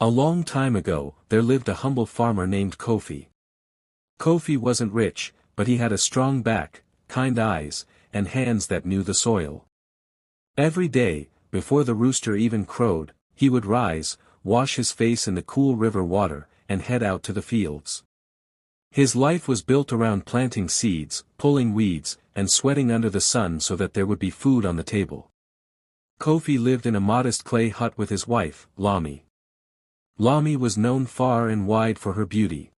A long time ago, there lived a humble farmer named Kofi. Kofi wasn't rich, but he had a strong back, kind eyes, and hands that knew the soil. Every day, before the rooster even crowed, he would rise, wash his face in the cool river water, and head out to the fields. His life was built around planting seeds, pulling weeds, and sweating under the sun so that there would be food on the table. Kofi lived in a modest clay hut with his wife, Lami. Lami was known far and wide for her beauty.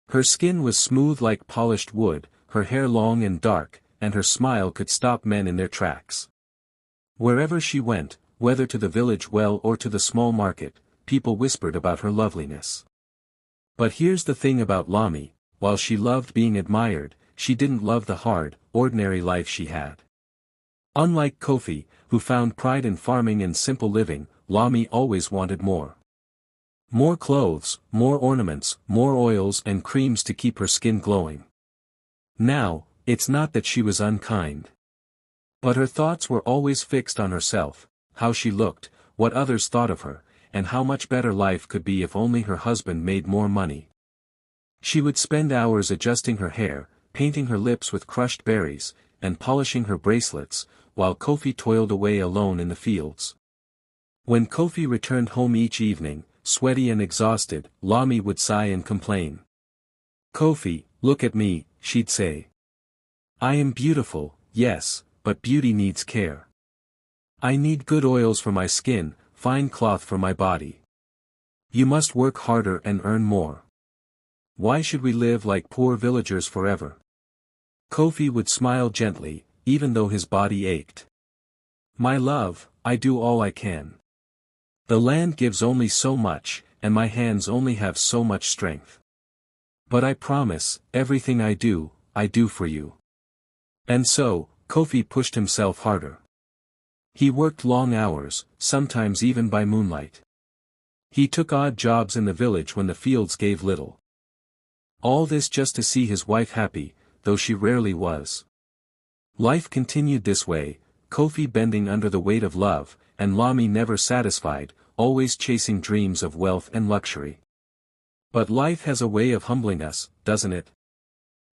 Her skin was smooth like polished wood, her hair long and dark, and her smile could stop men in their tracks. Wherever she went, whether to the village well or to the small market, people whispered about her loveliness. But here's the thing about Lami, while she loved being admired, she didn't love the hard, ordinary life she had. Unlike Kofi, who found pride in farming and simple living, Lami always wanted more. More clothes, more ornaments, more oils and creams to keep her skin glowing. Now, it's not that she was unkind. But her thoughts were always fixed on herself, how she looked, what others thought of her, and how much better life could be if only her husband made more money. She would spend hours adjusting her hair, painting her lips with crushed berries, and polishing her bracelets, while Kofi toiled away alone in the fields. When Kofi returned home each evening, sweaty and exhausted, Lami would sigh and complain. "Kofi, look at me," she'd say. "I am beautiful, yes, but beauty needs care. I need good oils for my skin, fine cloth for my body. You must work harder and earn more. Why should we live like poor villagers forever?" Kofi would smile gently, even though his body ached. "My love, I do all I can. The land gives only so much, and my hands only have so much strength. But I promise, everything I do for you." And so, Kofi pushed himself harder. He worked long hours, sometimes even by moonlight. He took odd jobs in the village when the fields gave little. All this just to see his wife happy, though she rarely was. Life continued this way, Kofi bending under the weight of love, and Lami never satisfied, always chasing dreams of wealth and luxury. But life has a way of humbling us, doesn't it?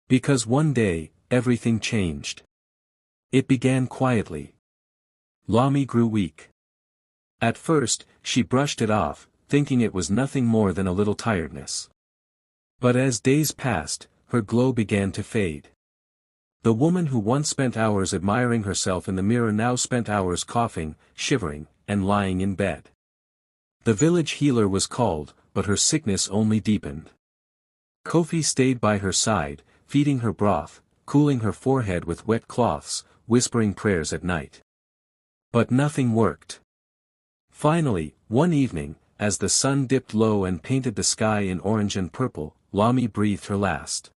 Because one day, everything changed. It began quietly. Lami grew weak. At first, she brushed it off, thinking it was nothing more than a little tiredness. But as days passed, her glow began to fade. The woman who once spent hours admiring herself in the mirror now spent hours coughing, shivering, and lying in bed. The village healer was called, but her sickness only deepened. Kofi stayed by her side, feeding her broth, cooling her forehead with wet cloths, whispering prayers at night. But nothing worked. Finally, one evening, as the sun dipped low and painted the sky in orange and purple, Lami breathed her last.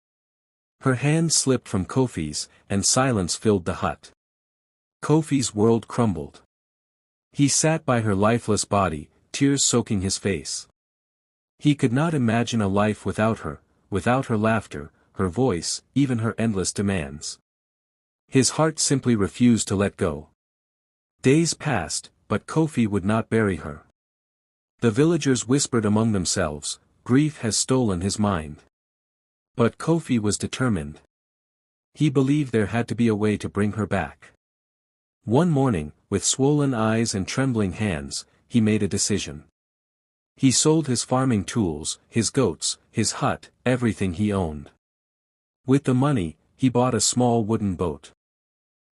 Her hand slipped from Kofi's, and silence filled the hut. Kofi's world crumbled. He sat by her lifeless body, tears soaking his face. He could not imagine a life without her laughter, her voice, even her endless demands. His heart simply refused to let go. Days passed, but Kofi would not bury her. The villagers whispered among themselves, "Grief has stolen his mind." But Kofi was determined. He believed there had to be a way to bring her back. One morning, with swollen eyes and trembling hands, he made a decision. He sold his farming tools, his goats, his hut, everything he owned. With the money, he bought a small wooden boat.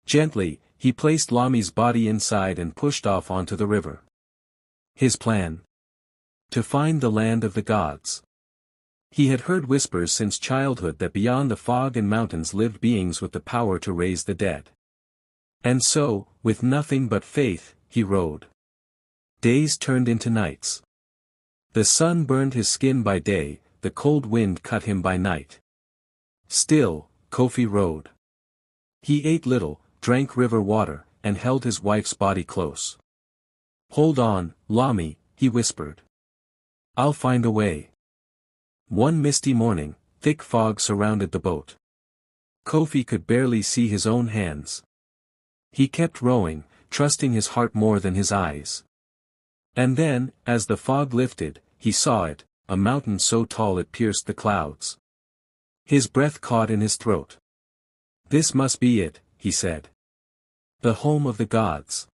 Gently, he placed Lami's body inside and pushed off onto the river. His plan? To find the land of the gods. He had heard whispers since childhood that beyond the fog and mountains lived beings with the power to raise the dead. And so, with nothing but faith, he rode. Days turned into nights. The sun burned his skin by day, the cold wind cut him by night. Still, Kofi rode. He ate little, drank river water, and held his wife's body close. "Hold on, Lami," he whispered. "I'll find a way." One misty morning, thick fog surrounded the boat. Kofi could barely see his own hands. He kept rowing, trusting his heart more than his eyes. And then, as the fog lifted, he saw it, a mountain so tall it pierced the clouds. His breath caught in his throat. "This must be it," he said. "The home of the gods."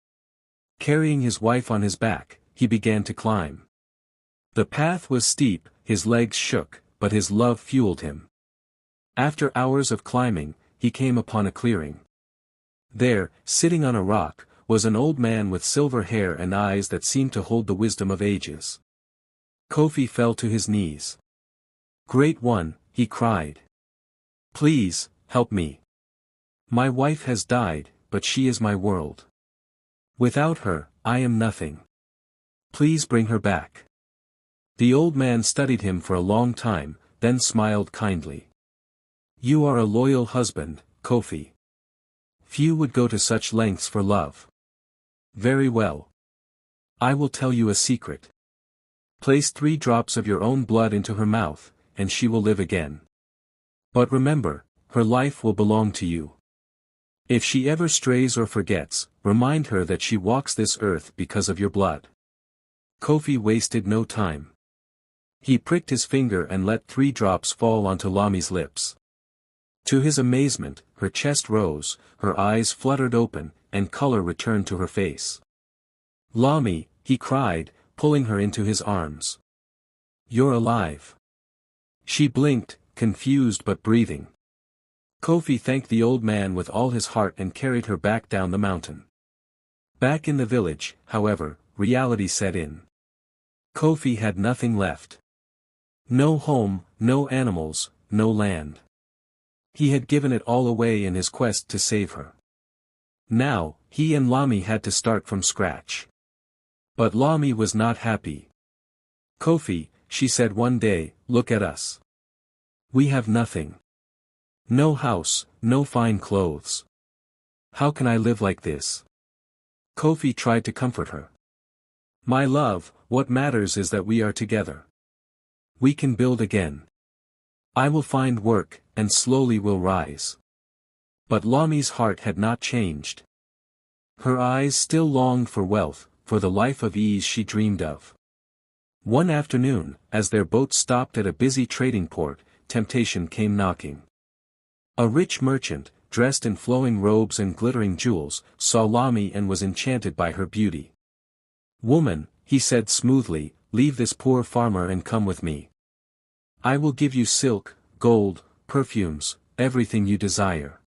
Carrying his wife on his back, he began to climb. The path was steep, his legs shook, but his love fueled him. After hours of climbing, he came upon a clearing. There, sitting on a rock, was an old man with silver hair and eyes that seemed to hold the wisdom of ages. Kofi fell to his knees. "Great One," he cried. "Please, help me. My wife has died, but she is my world. Without her, I am nothing. Please bring her back." The old man studied him for a long time, then smiled kindly. "You are a loyal husband, Kofi. Few would go to such lengths for love. Very well. I will tell you a secret. Place 3 drops of your own blood into her mouth, and she will live again. But remember, her life will belong to you. If she ever strays or forgets, remind her that she walks this earth because of your blood." Kofi wasted no time. He pricked his finger and let 3 drops fall onto Lami's lips. To his amazement, her chest rose, her eyes fluttered open, and color returned to her face. "Lami," he cried, pulling her into his arms. "You're alive." She blinked, confused but breathing. Kofi thanked the old man with all his heart and carried her back down the mountain. Back in the village, however, reality set in. Kofi had nothing left. No home, no animals, no land. He had given it all away in his quest to save her. Now, he and Lami had to start from scratch. But Lami was not happy. "Kofi," she said one day, "look at us. We have nothing. No house, no fine clothes. How can I live like this?" Kofi tried to comfort her. "My love, what matters is that we are together. We can build again. I will find work, and slowly will rise." But Lami's heart had not changed. Her eyes still longed for wealth, for the life of ease she dreamed of. One afternoon, as their boat stopped at a busy trading port, temptation came knocking. A rich merchant, dressed in flowing robes and glittering jewels, saw Lami and was enchanted by her beauty. "Woman," he said smoothly, "leave this poor farmer and come with me. I will give you silk, gold, perfumes, everything you desire."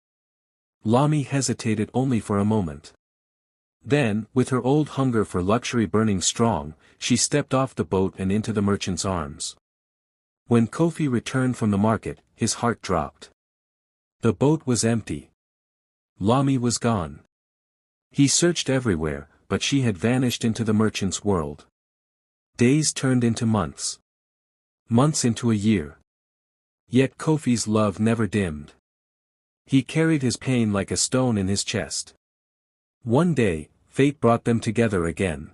Lami hesitated only for a moment. Then, with her old hunger for luxury burning strong, she stepped off the boat and into the merchant's arms. When Kofi returned from the market, his heart dropped. The boat was empty. Lami was gone. He searched everywhere, but she had vanished into the merchant's world. Days turned into months. Months into a year. Yet Kofi's love never dimmed. He carried his pain like a stone in his chest. One day, fate brought them together again.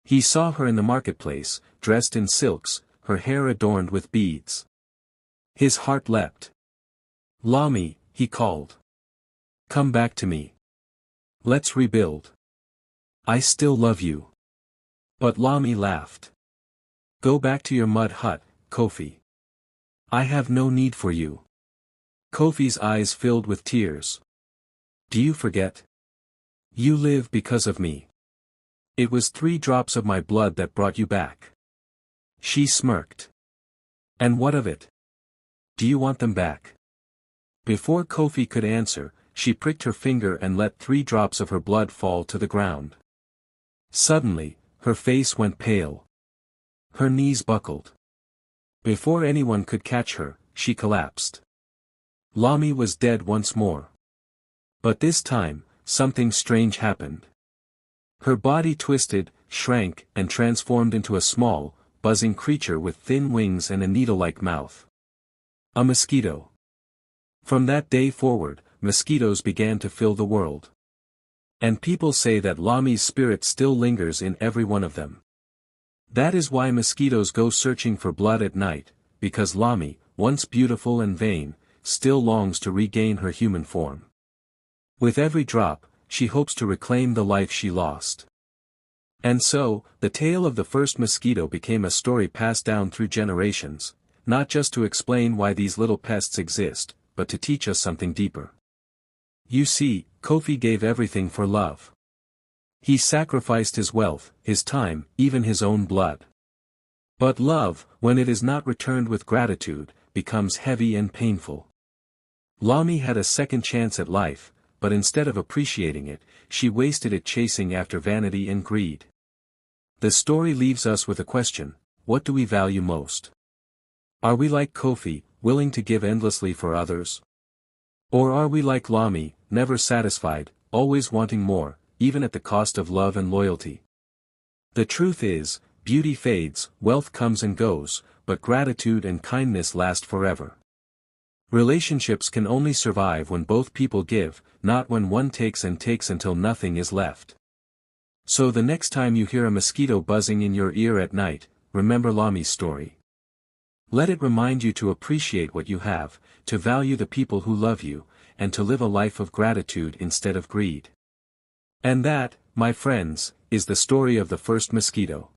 He saw her in the marketplace, dressed in silks, her hair adorned with beads. His heart leapt. "Lami," he called. "Come back to me. Let's rebuild. I still love you." But Lami laughed. "Go back to your mud hut, Kofi. I have no need for you." Kofi's eyes filled with tears. "Do you forget? You live because of me. It was 3 drops of my blood that brought you back." She smirked. "And what of it? Do you want them back?" Before Kofi could answer, she pricked her finger and let 3 drops of her blood fall to the ground. Suddenly, her face went pale. Her knees buckled. Before anyone could catch her, she collapsed. Lami was dead once more. But this time, something strange happened. Her body twisted, shrank, and transformed into a small, buzzing creature with thin wings and a needle-like mouth. A mosquito. From that day forward, mosquitoes began to fill the world. And people say that Lami's spirit still lingers in every one of them. That is why mosquitoes go searching for blood at night, because Lami, once beautiful and vain, still longs to regain her human form. With every drop, she hopes to reclaim the life she lost. And so, the tale of the first mosquito became a story passed down through generations, not just to explain why these little pests exist, but to teach us something deeper. You see, Kofi gave everything for love. He sacrificed his wealth, his time, even his own blood. But love, when it is not returned with gratitude, becomes heavy and painful. Lami had a second chance at life, but instead of appreciating it, she wasted it chasing after vanity and greed. The story leaves us with a question: what do we value most? Are we like Kofi, willing to give endlessly for others? Or are we like Lami, never satisfied, always wanting more, even at the cost of love and loyalty? The truth is, beauty fades, wealth comes and goes, but gratitude and kindness last forever. Relationships can only survive when both people give, not when one takes and takes until nothing is left. So the next time you hear a mosquito buzzing in your ear at night, remember Lami's story. Let it remind you to appreciate what you have, to value the people who love you, and to live a life of gratitude instead of greed. And that, my friends, is the story of the first mosquito.